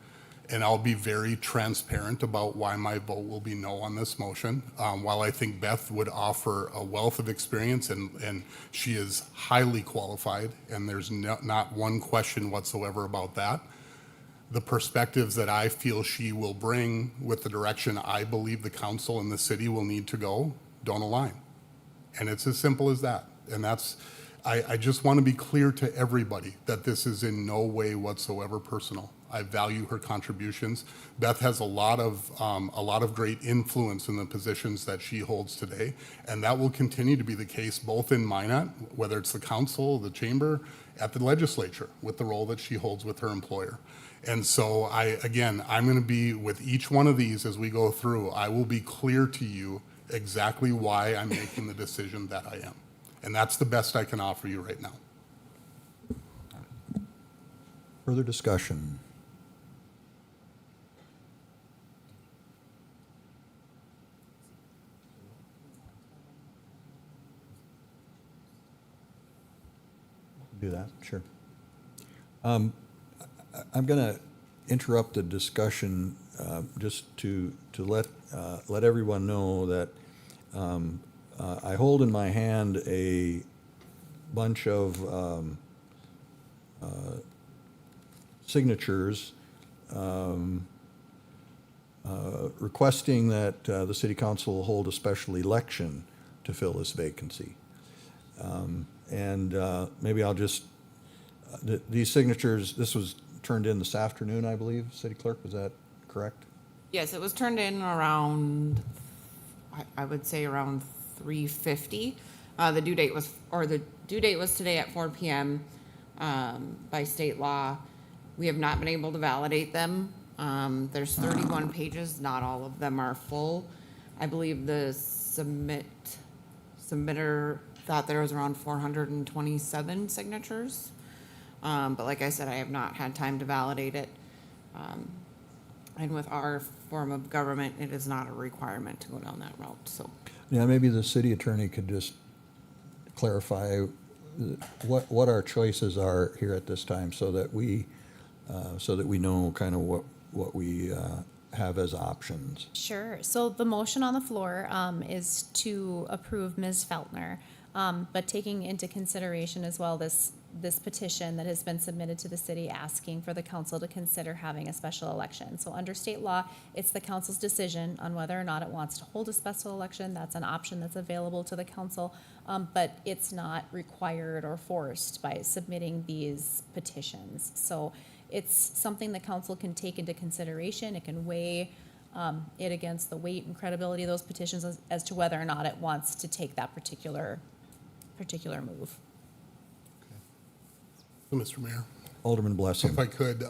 And I'll be very transparent about why my vote will be no on this motion. While I think Beth would offer a wealth of experience and she is highly qualified, and there's not one question whatsoever about that, the perspectives that I feel she will bring with the direction I believe the council and the city will need to go don't align. And it's as simple as that. And I just want to be clear to everybody that this is in no way whatsoever personal. I value her contributions. Beth has a lot of great influence in the positions that she holds today, and that will continue to be the case both in Minot, whether it's the council, the chamber, at the legislature, with the role that she holds with her employer. And so I'm going to be with each one of these as we go through. I will be clear to you exactly why I'm making the decision that I am, and that's the best I can offer you right now. Further discussion? Do that, sure. I'm going to interrupt the discussion just to let everyone know that I hold in my hand a bunch of signatures requesting that the City Council hold a special election to fill this vacancy. And maybe I'll just, these signatures, this was turned in this afternoon, I believe, City Clerk, was that correct? Yes, it was turned in around, I would say around 3:50. The due date was today at 4 p.m. By state law. We have not been able to validate them. There's 31 pages, not all of them are full. I believe the submitter thought there was around 427 signatures. But like I said, I have not had time to validate it. And with our form of government, it is not a requirement to go down that route, so. Yeah, maybe the city attorney could just clarify what our choices are here at this time so that we know kind of what we have as options. Sure. So the motion on the floor is to approve Ms. Feltner. but taking into consideration as well this petition that has been submitted to the city asking for the council to consider having a special election. So under state law, it's the council's decision on whether or not it wants to hold a special election. That's an option that's available to the council, but it's not required or forced by submitting these petitions. So it's something the council can take into consideration. It can weigh it against the weight and credibility of those petitions as to whether or not it wants to take that particular move. Mr. Mayor, Alderman Blessing. if I could,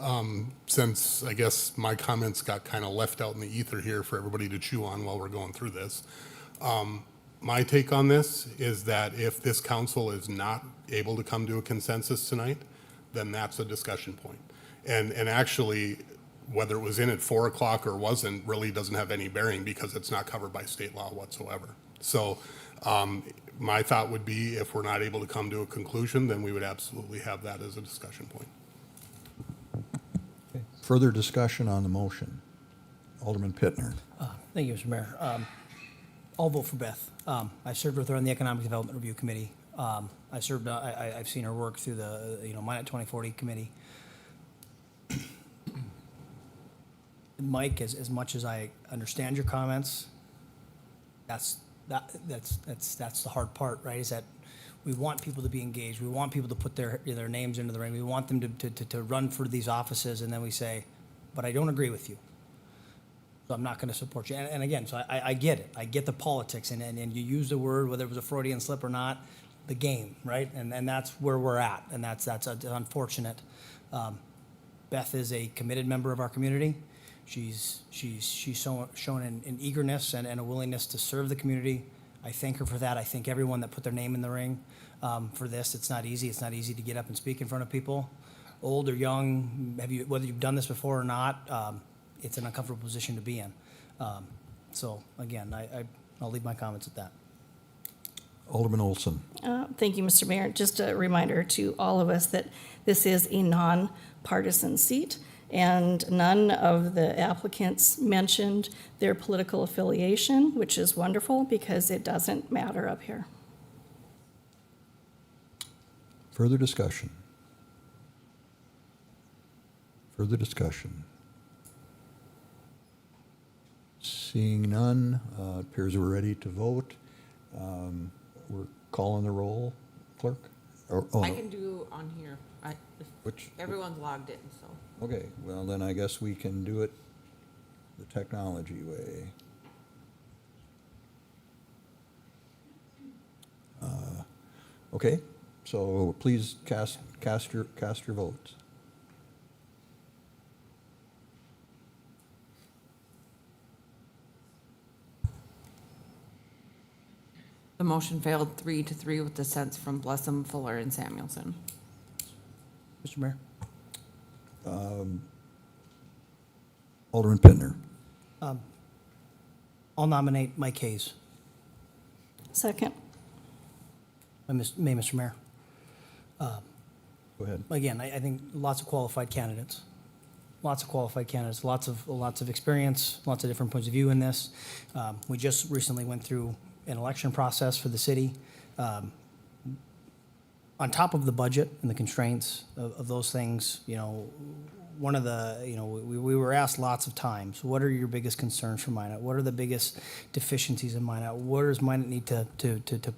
since I guess my comments got kind of left out in the ether here for everybody to chew on while we're going through this. My take on this is that if this council is not able to come to a consensus tonight, then that's a discussion point. And actually, whether it was in at 4 o'clock or wasn't really doesn't have any bearing because it's not covered by state law whatsoever. So my thought would be if we're not able to come to a conclusion, then we would absolutely have that as a discussion point. Further discussion on the motion. Alderman Pittner. Thank you, Mr. Mayor. I'll vote for Beth. I served with her on the Economic Development Review Committee. I've seen her work through the Minot 2040 committee. Mike, as much as I understand your comments, that's the hard part, right? Is that we want people to be engaged. We want people to put their names into the ring. We want them to run for these offices, and then we say, but I don't agree with you. So I'm not going to support you. And again, so I get it. I get the politics, and you use the word, whether it was a Freudian slip or not, the game, right? And that's where we're at, and that's unfortunate. Beth is a committed member of our community. She's shown an eagerness and a willingness to serve the community. I thank her for that. I thank everyone that put their name in the ring for this. It's not easy. It's not easy to get up and speak in front of people, old or young. Whether you've done this before or not, it's an uncomfortable position to be in. So again, I'll leave my comments at that. Alderman Olson. Thank you, Mr. Mayor. Just a reminder to all of us that this is a non-partisan seat, and none of the applicants mentioned their political affiliation, which is wonderful because it doesn't matter up here. Further discussion. Further discussion. Seeing none, it appears we're ready to vote. We're calling the roll, clerk? I can do on here. Which? Everyone's logged in, so. Okay, well then I guess we can do it the technology way. Okay, so please cast your votes. The motion failed 3-3 with dissents from Blessum, Fuller, and Samuelson. Mr. Mayor. Alderman Pittner. I'll nominate Mike Hayes. Second. Mr. Mayor. Go ahead. Again, I think lots of qualified candidates. Lots of experience, lots of different points of view in this. We just recently went through an election process for the city. On top of the budget and the constraints of those things, one of the, we were asked lots of times, what are your biggest concerns for Minot? What are the biggest deficiencies in Minot? Where does Minot need to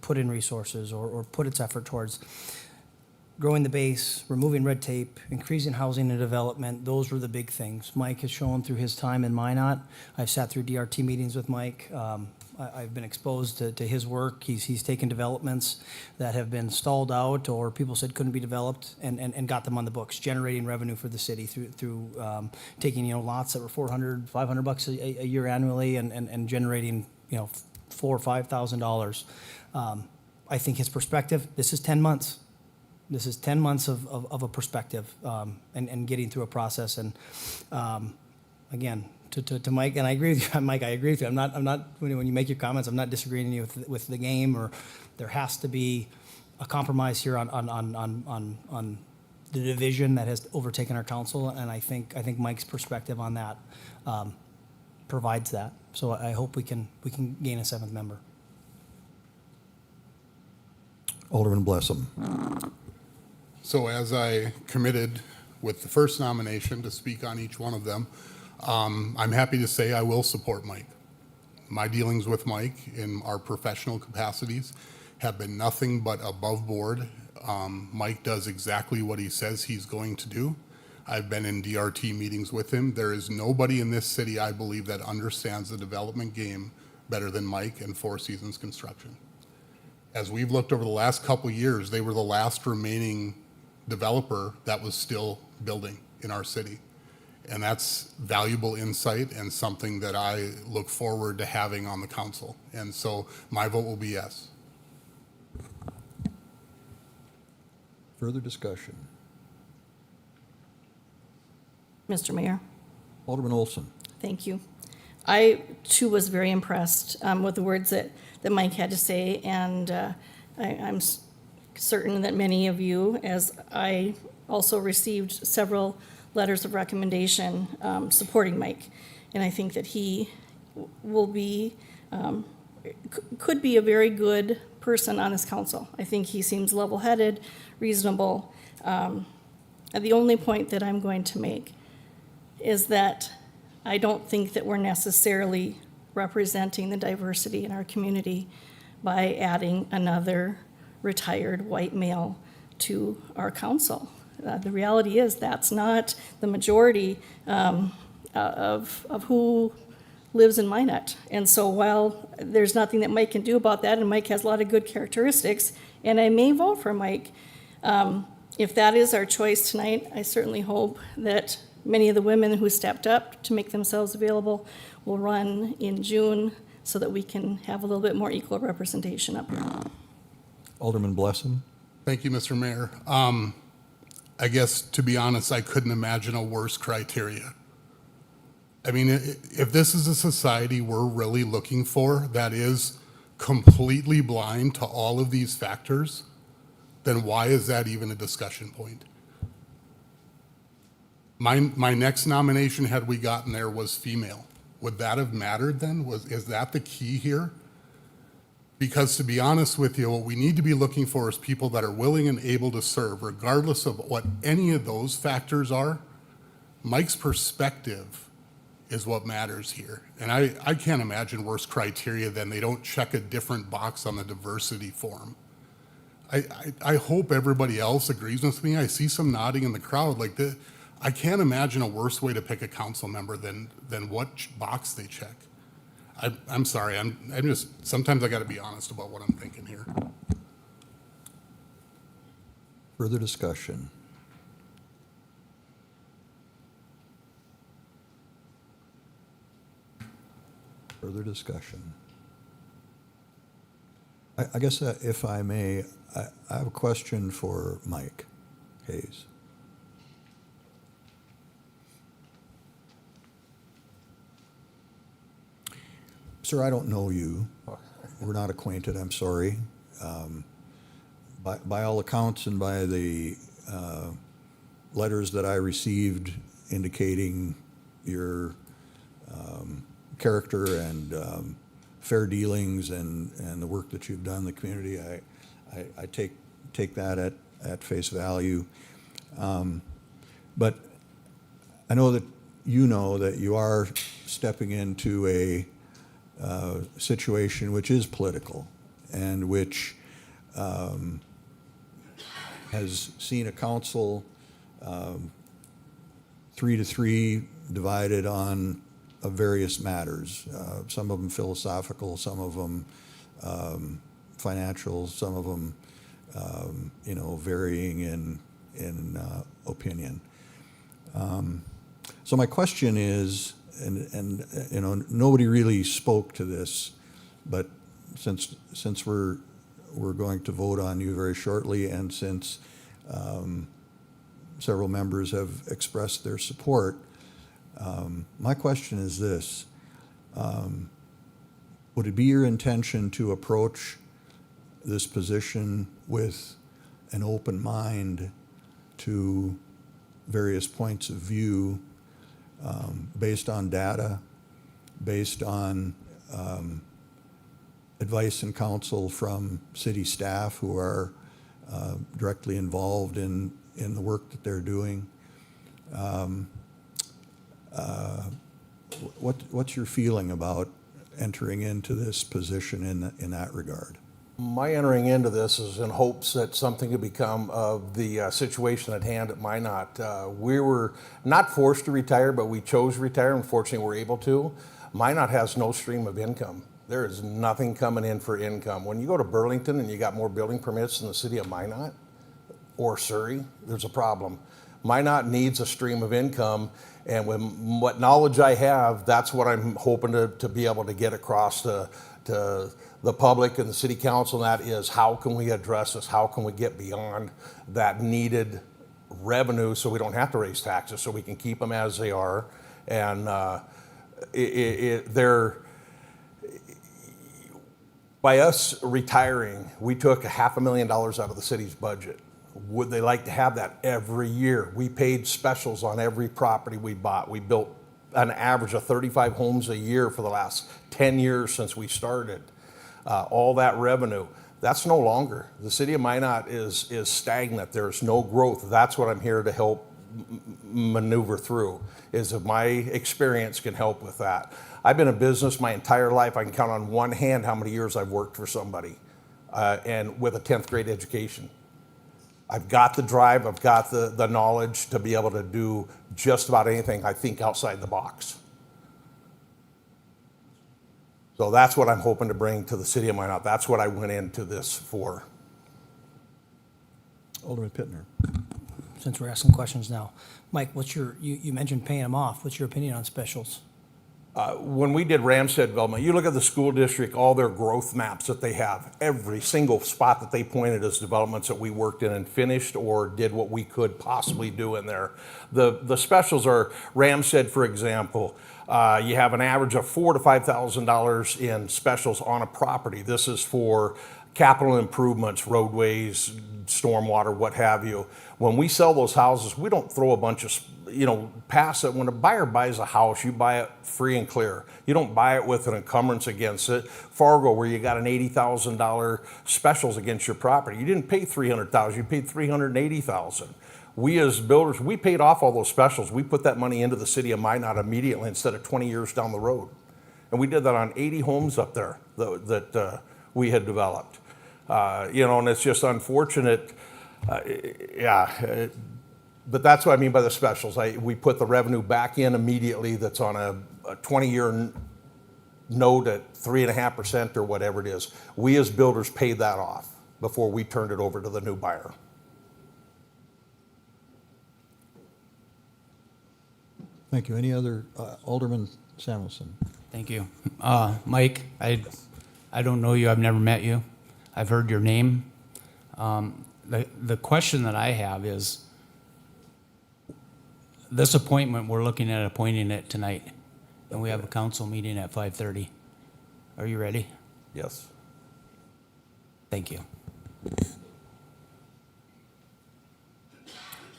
put in resources or put its effort towards? Growing the base, removing red tape, increasing housing and development, those were the big things. Mike has shown through his time in Minot. I've sat through DRT meetings with Mike. I've been exposed to his work. He's taken developments that have been stalled out or people said couldn't be developed and got them on the books, generating revenue for the city through taking lots that were $400, $500 a year annually and generating $4,000 or $5,000. I think his perspective. This is 10 months. This is 10 months of a perspective and getting through a process. And again, to Mike, and I agree with you, Mike. I agree with you. I'm not. When you make your comments, I'm not disagreeing with the game. Or there has to be a compromise here on the division that has overtaken our council. And I think Mike's perspective on that provides that. So I hope we can gain a seventh member. Alderman Blessum. So as I committed with the first nomination to speak on each one of them, I'm happy to say I will support Mike. My dealings with Mike in our professional capacities have been nothing but above board. Mike does exactly what he says he's going to do. I've been in DRT meetings with him. There is nobody in this city, I believe, that understands the development game better than Mike and Four Seasons Construction. As we've looked over the last couple years, they were the last remaining developer that was still building in our city. And that's valuable insight and something that I look forward to having on the council. And so my vote will be yes. Further discussion? Mr. Mayor. Alderman Olson. Thank you. I, too, was very impressed with the words that Mike had to say, and I'm certain that many of you, as I also received several letters of recommendation supporting Mike, and I think that he will be, could be a very good person on this council. I think he seems level-headed, reasonable. And the only point that I'm going to make is that I don't think that we're necessarily representing the diversity in our community by adding another retired white male to our council. The reality is that's not the majority of who lives in Minot. And so while there's nothing that Mike can do about that, and Mike has a lot of good characteristics, and I may vote for Mike, if that is our choice tonight, I certainly hope that many of the women who stepped up to make themselves available will run in June so that we can have a little bit more equal representation up here. Alderman Blessum. Thank you, Mr. Mayor. I guess, to be honest, I couldn't imagine a worse criteria. I mean, if this is a society we're really looking for that is completely blind to all of these factors, then why is that even a discussion point? My next nomination, had we gotten there, was female. Would that have mattered then? Is that the key here? Because to be honest with you, what we need to be looking for is people that are willing and able to serve, regardless of what any of those factors are. Mike's perspective is what matters here. And I can't imagine worse criteria than they don't check a different box on the diversity form. I hope everybody else agrees with me. I see some nodding in the crowd. Like, I can't imagine a worse way to pick a council member than what box they check. I'm sorry, I'm just, sometimes I gotta be honest about what I'm thinking here. Further discussion? Further discussion? I guess if I may, I have a question for Mike Hayes. Sir, I don't know you. We're not acquainted, I'm sorry. By all accounts and by the letters that I received indicating your character and fair dealings and the work that you've done in the community, I take that at face value. But I know that you are stepping into a situation which is political and which has seen a council 3-3 divided on various matters, some of them philosophical, some of them financial, some of them varying in opinion. So my question is, and nobody really spoke to this, but since we're going to vote on you very shortly, and since several members have expressed their support, my question is this: would it be your intention to approach this position with an open mind to various points of view, based on data, based on advice and counsel from city staff who are directly involved in the work that they're doing. What's your feeling about entering into this position in that regard? My entering into this is in hopes that something could become of the situation at hand at Minot. We were not forced to retire, but we chose to retire. Unfortunately, we're able to. Minot has no stream of income. There is nothing coming in for income. When you go to Burlington and you got more building permits than the city of Minot or Surrey, there's a problem. Minot needs a stream of income, and with what knowledge I have, that's what I'm hoping to be able to get across to the public and the city council, and that is how can we address this? How can we get beyond that needed revenue so we don't have to raise taxes, so we can keep them as they are? And by us retiring, we took $500,000 out of the city's budget. Would they like to have that every year? We paid specials on every property we bought. We built an average of 35 homes a year for the last 10 years since we started. All that revenue, that's no longer. The city of Minot is stagnant. There's no growth. That's what I'm here to help maneuver through, is if my experience can help with that. I've been in business my entire life. I can count on one hand how many years I've worked for somebody, and with a 10th grade education. I've got the drive, I've got the knowledge to be able to do just about anything, I think, outside the box. So that's what I'm hoping to bring to the city of Minot. That's what I went into this for. Alderman Pittner. Since we're asking questions now, Mike, you mentioned paying them off. What's your opinion on specials? When we did Ramstead development, you look at the school district, all their growth maps that they have, every single spot that they pointed as developments that we worked in and finished or did what we could possibly do in there. The specials are Ramstead, for example. You have an average of $4,000 to $5,000 in specials on a property. This is for capital improvements, roadways, stormwater, what have you. When we sell those houses, we don't throw a bunch of, pass it. When a buyer buys a house, you buy it free and clear. You don't buy it with an encumbrance against it. Fargo, where you got an $80,000 specials against your property, you didn't pay $300,000, you paid $380,000. We as builders, we paid off all those specials. We put that money into the city of Minot immediately instead of 20 years down the road. And we did that on 80 homes up there that we had developed. And it's just unfortunate. But that's what I mean by the specials. We put the revenue back in immediately that's on a 20-year note at 3.5% or whatever it is. We as builders paid that off before we turned it over to the new buyer. Thank you. Any other, Alderman Samuelson? Thank you. Mike, I don't know you. I've never met you. I've heard your name. The question that I have is, this appointment, we're looking at appointing it tonight, and we have a council meeting at 5:30. Are you ready? Yes. Thank you.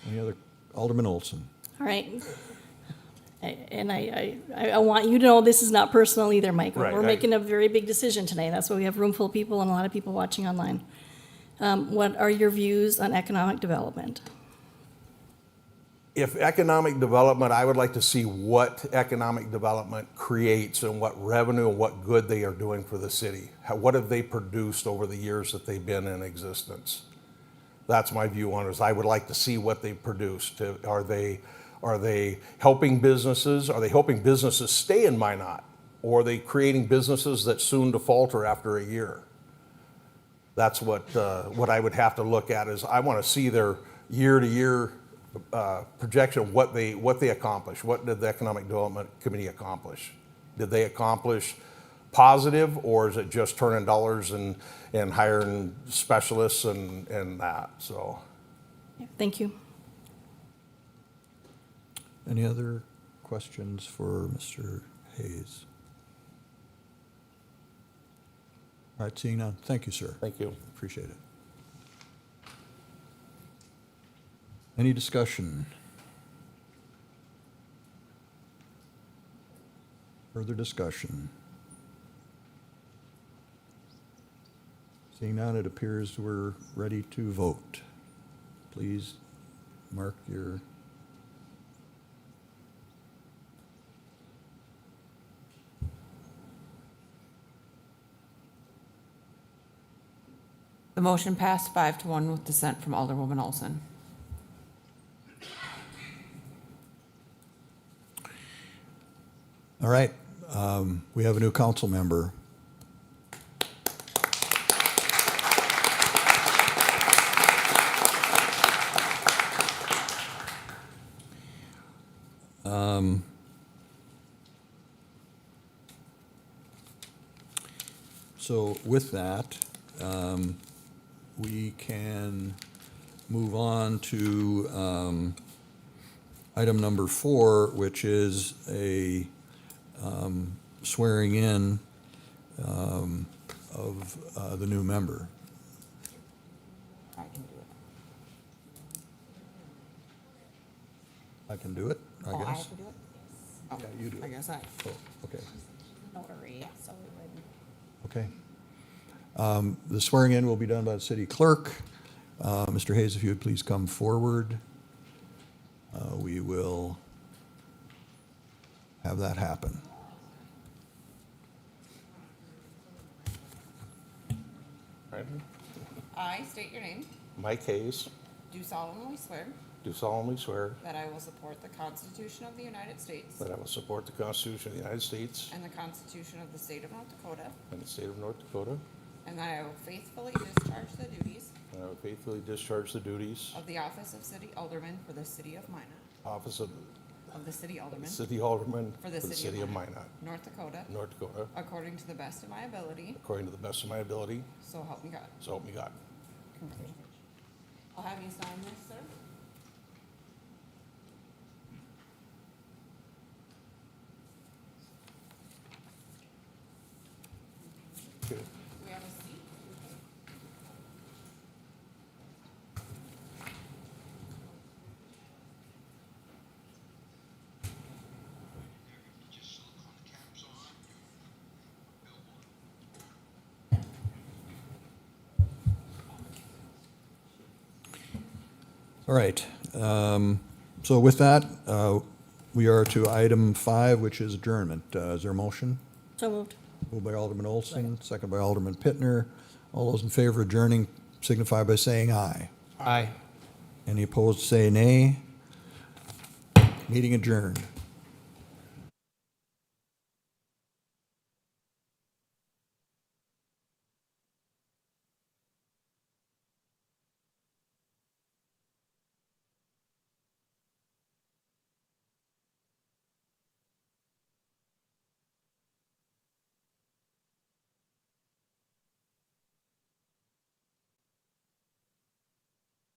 Any other, Alderman Olson? All right. I want you to know this is not personal either, Mike. Right, We're making a very big decision today. That's why we have a room full of people and a lot of people watching online. What are your views on economic development? If economic development, I would like to see what economic development creates and what revenue and what good they are doing for the city. What have they produced over the years that they've been in existence? That's my view on it. Is I would like to see what they've produced. Are they helping businesses? Are they helping businesses stay in Minot? Or are they creating businesses that soon to falter after a year? That's what I would have to look at. Is I want to see their year-to-year projection of what they accomplished. What did the Economic Development Committee accomplish? Did they accomplish positive, or is it just turning dollars and hiring specialists and that? So, thank you. Any other questions for Mr. Hayes? All right, seeing none. Thank you, sir. Thank you. Appreciate it. Any discussion? Further discussion? Seeing none, it appears we're ready to vote. Please mark your. The motion passed 5-1 with dissent from Alderwoman Olson. All right, we have a new council member. So with that, we can move on to item number 4, which is a swearing in of the new member. I can do it. I can do it, I Oh, I guess. have to do it? Oh, Yeah, you do I it. guess I. Oh, okay, Notary, so we would. okay. The swearing in will be done by the city clerk. Mr. Hayes, if you would please come forward. We will have that happen. Right. I state your name, Mike Hayes, do solemnly swear do solemnly swear that I will support the Constitution of the United States that I will support the Constitution of the United States and the Constitution of the State of North Dakota, and the state of North Dakota, and that I will faithfully discharge the duties and I will faithfully discharge the duties of the office of City Alderman for the City of Minot, office of of the City Alderman City Alderman for the City of Minot, North Dakota, North Dakota, according to the best of my ability, according to the best of my ability, so help me God. so help me God. Congratulations. I'll have you sign this, sir. Okay. We have a seat. All right, so with that, we are to item 5, which is adjournment. Is there a motion? So moved. Moved by Alderman Olson, second by Alderman Pittner. All those in favor of adjourning signify by saying aye. Aye. Any opposed, say nay. Meeting adjourned.